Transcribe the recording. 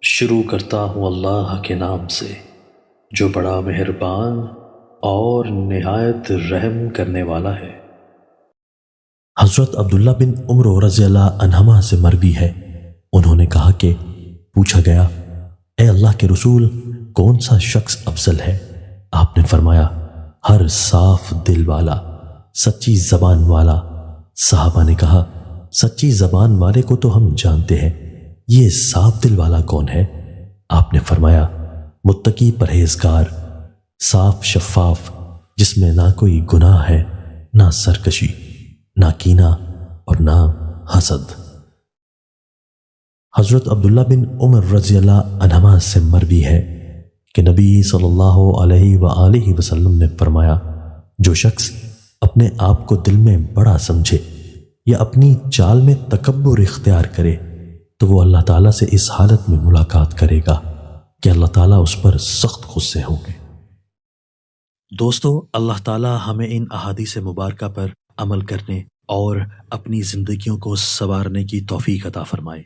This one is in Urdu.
شروع کرتا ہوں اللہ کے نام سے جو بڑا مہربان اور نہایت رحم کرنے والا ہے۔ حضرت عبداللہ بن عمر رضی اللہ عنہما سے مروی ہے، انہوں نے کہا کہ پوچھا گیا، اے اللہ کے رسول، کون سا شخص افضل ہے؟ آپ نے فرمایا، ہر صاف دل والا، سچی زبان والا۔ صحابہ نے کہا، سچی زبان والے کو تو ہم جانتے ہیں، یہ صاف دل والا کون ہے؟ آپ نے فرمایا، متقی پرہیزگار، صاف شفاف، جس میں نہ کوئی گناہ ہے، نہ سرکشی، نہ کینہ اور نہ حسد۔ حضرت عبداللہ بن عمر رضی اللہ عنہما سے مروی ہے کہ نبی صلی اللہ علیہ وآلہ وسلم نے فرمایا، جو شخص اپنے آپ کو دل میں بڑا سمجھے یا اپنی چال میں تکبر اختیار کرے تو وہ اللہ تعالیٰ سے اس حالت میں ملاقات کرے گا کہ اللہ تعالیٰ اس پر سخت غصے ہوں گے۔ دوستو، اللہ تعالیٰ ہمیں ان احادیث مبارکہ پر عمل کرنے اور اپنی زندگیوں کو سنوارنے کی توفیق عطا فرمائے۔